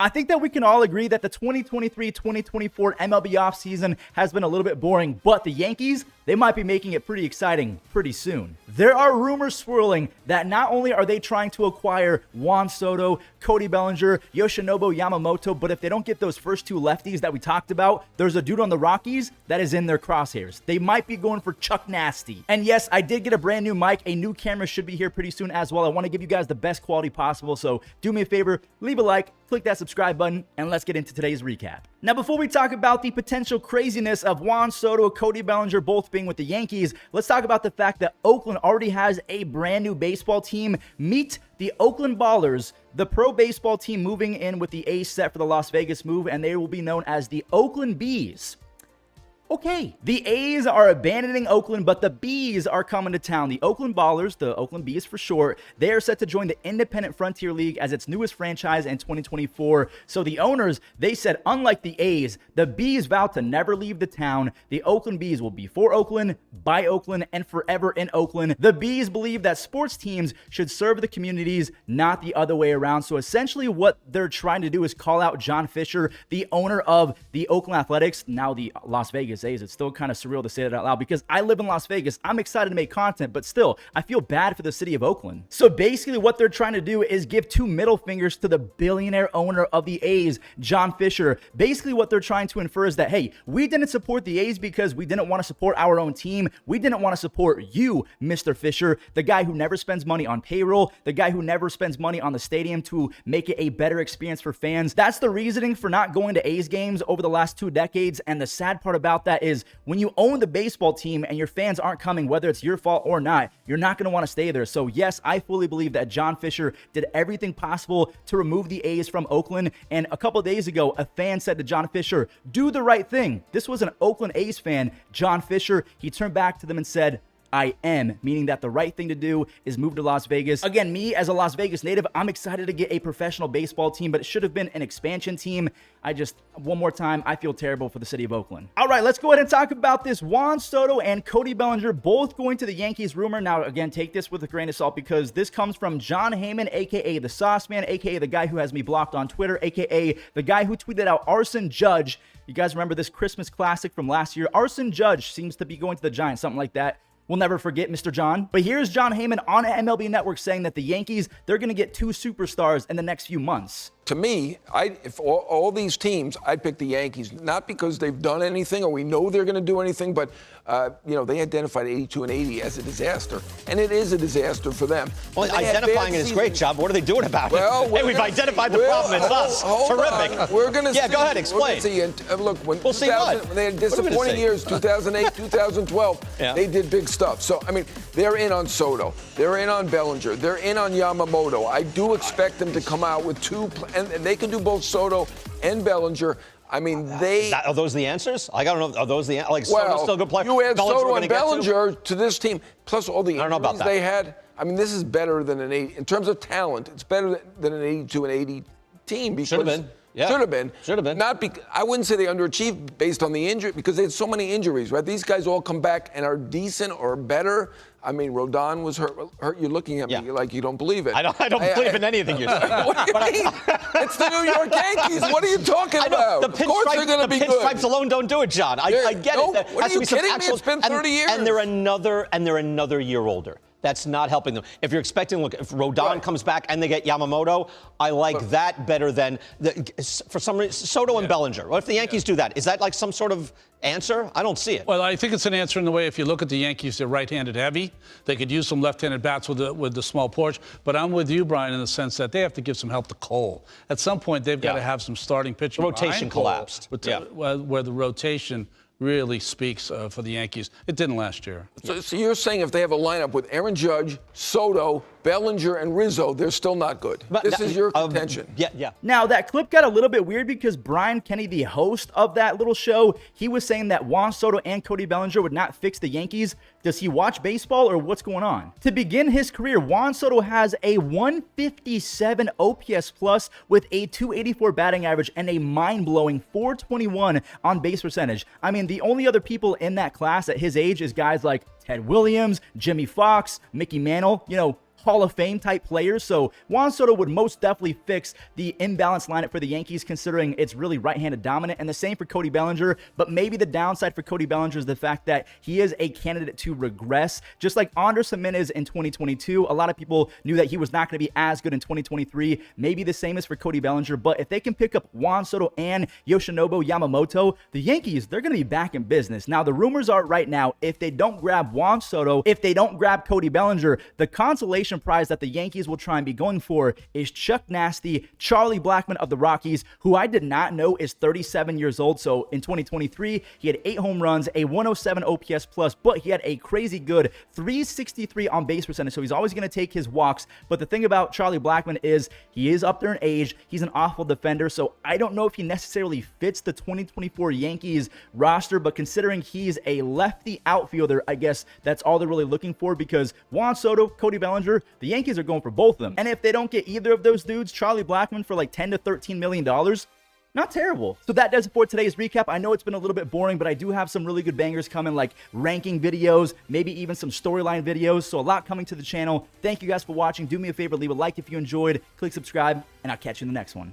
I think that we can all agree that the 2023-2024 MLB offseason has been a little bit boring, but the Yankees, they might be making it pretty exciting pretty soon. There are rumors swirling that not only are they trying to acquire Juan Soto, Cody Bellinger, Yoshinobu Yamamoto, but if they don't get those first two lefties that we talked about, there's a dude on the Rockies that is in their crosshairs. They might be going for Chuck Nasty. And yes, I did get a brand new mic. A new camera should be here pretty soon as well. I want to give you guys the best quality possible, so do me a favor, leave a like, click that subscribe button, and let's get into today's recap. Now, before we talk about the potential craziness of Juan Soto, Cody Bellinger both being with the Yankees, let's talk about the fact that Oakland already has a brand new baseball team. Meet the Oakland Ballers, the pro baseball team moving in with the A's set for the Las Vegas move, and they will be known as the Oakland Bees. Okay, the A's are abandoning Oakland, but the Bees are coming to town. The Oakland Ballers, the Oakland Bees for short, they are set to join the Independent Frontier League as its newest franchise in 2024. So the owners, they said, unlike the A's, the Bees vow to never leave the town. The Oakland Bees will be for Oakland, by Oakland, and forever in Oakland. The Bees believe that sports teams should serve the communities, not the other way around. So essentially what they're trying to do is call out John Fisher, the owner of the Oakland Athletics, now the Las Vegas A's. It's still kind of surreal to say that out loud because I live in Las Vegas. I'm excited to make content, but still, I feel bad for the city of Oakland. So basically what they're trying to do is give two middle fingers to the billionaire owner of the A's, John Fisher. Basically what they're trying to infer is that, hey, we didn't support the A's because we didn't want to support our own team. We didn't want to support you, Mr. Fisher, the guy who never spends money on payroll, the guy who never spends money on the stadium to make it a better experience for fans. That's the reasoning for not going to A's games over the last 2 decades. And the sad part about that is when you own the baseball team and your fans aren't coming, whether it's your fault or not, you're not going to want to stay there. So yes, I fully believe that John Fisher did everything possible to remove the A's from Oakland. And a couple of days ago, a fan said to John Fisher, do the right thing. This was an Oakland A's fan, John Fisher. He turned back to them and said, I am, meaning that the right thing to do is move to Las Vegas. Again, me as a Las Vegas native, I'm excited to get a professional baseball team, but it should have been an expansion team. One more time, I feel terrible for the city of Oakland. All right, let's go ahead and talk about this. Juan Soto and Cody Bellinger both going to the Yankees rumor. Now, again, take this with a grain of salt because this comes from John Heyman, aka the Sauce Man, aka the guy who has me blocked on Twitter, aka the guy who tweeted out Arson Judge. You guys remember this Christmas classic from last year? Arson Judge seems to be going to the Giants, something like that. We'll never forget Mr. John. But here's John Heyman on MLB Network saying that the Yankees, they're going to get 2 superstars in the next few months. To me, if all these teams, I'd pick the Yankees, not because they've done anything or we know they're going to do anything, but, they identified 82 and 80 as a disaster. And it is a disaster for them. Well, identifying it is great, John. What are they doing about it? Well, hey, we've identified the problem. It's us. Terrific. We're going to see. Yeah, go ahead. Explain. Look, when we'll see what? They had disappointing years, 2008, 2012, they did big stuff. So, I mean, they're in on Soto. They're in on Bellinger. They're in on Yamamoto. I do expect them to come out with 2, and they can do both Soto and Bellinger. I mean, are those the answers? I don't know. Are those the like? Well, Soto's still a good player. You add Bellinger's Soto and Bellinger to this team, plus all the injuries they had. I mean, this is better than an 80 in terms of talent. It's better than an 82 and 80 team. Because should have been. Yeah. Should have been. I wouldn't say they underachieved based on the injury because they had so many injuries, right? These guys all come back and are decent or better. I mean, Rodon was hurt. You're looking at me like you don't believe it. I don't believe in anything you're saying. What do you mean? It's the New York Yankees. What are you talking about? Of course they're going to be good. The pinstripes alone don't do it, John. I get it. What are you kidding me? It's been 30 years. And they're another year older. That's not helping them. If you're expecting, look, if Rodon comes back and they get Yamamoto, I like that better than, for some reason, Soto and Bellinger. What if the Yankees do that? Is that like some sort of answer? I don't see it. Well, I think it's an answer in the way if you look at the Yankees, they're right-handed heavy. They could use some left-handed bats with the small porch. But I'm with you, Brian, in the sense that they have to give some help to Cole. At some point, they've got to have some starting pitching. Rotation collapsed. Where the rotation really speaks for the Yankees. It didn't last year. So you're saying if they have a lineup with Aaron Judge, Soto, Bellinger, and Rizzo, they're still not good. This is your contention. Yeah. Now, that clip got a little bit weird because Brian Kenny, the host of that little show, he was saying that Juan Soto and Cody Bellinger would not fix the Yankees. Does he watch baseball or what's going on? To begin his career, Juan Soto has a 157 OPS plus with a 284 batting average and a mind-blowing 421 on base percentage. I mean, the only other people in that class at his age is guys like Ted Williams, Jimmy Fox, Mickey Mantle, Hall of Fame type players. So Juan Soto would most definitely fix the imbalanced lineup for the Yankees, considering it's really right-handed dominant, and the same for Cody Bellinger. But maybe the downside for Cody Bellinger is the fact that he is a candidate to regress, just like Andres Gimenez in 2022. A lot of people knew that he was not going to be as good in 2023. Maybe the same is for Cody Bellinger, but if they can pick up Juan Soto and Yoshinobu Yamamoto, the Yankees, they're going to be back in business. Now, the rumors are right now, if they don't grab Juan Soto, if they don't grab Cody Bellinger, the consolation prize that the Yankees will try and be going for is Chuck Nasty, Charlie Blackmon of the Rockies, who I did not know is 37 years old. So in 2023, he had 8 home runs, a 107 OPS plus, but he had a crazy good 363 on base percentage. So he's always going to take his walks. But the thing about Charlie Blackmon is he is up there in age. He's an awful defender. So I don't know if he necessarily fits the 2024 Yankees roster, but considering he's a lefty outfielder, I guess that's all they're really looking for, because Juan Soto, Cody Bellinger, the Yankees are going for both of them. And if they don't get either of those dudes, Charlie Blackmon for like $10 to $13 million, not terrible. So that does it for today's recap. I know it's been a little bit boring, but I do have some really good bangers coming, like ranking videos, maybe even some storyline videos. So a lot coming to the channel. Thank you guys for watching. Do me a favor, leave a like if you enjoyed, click subscribe, and I'll catch you in the next one.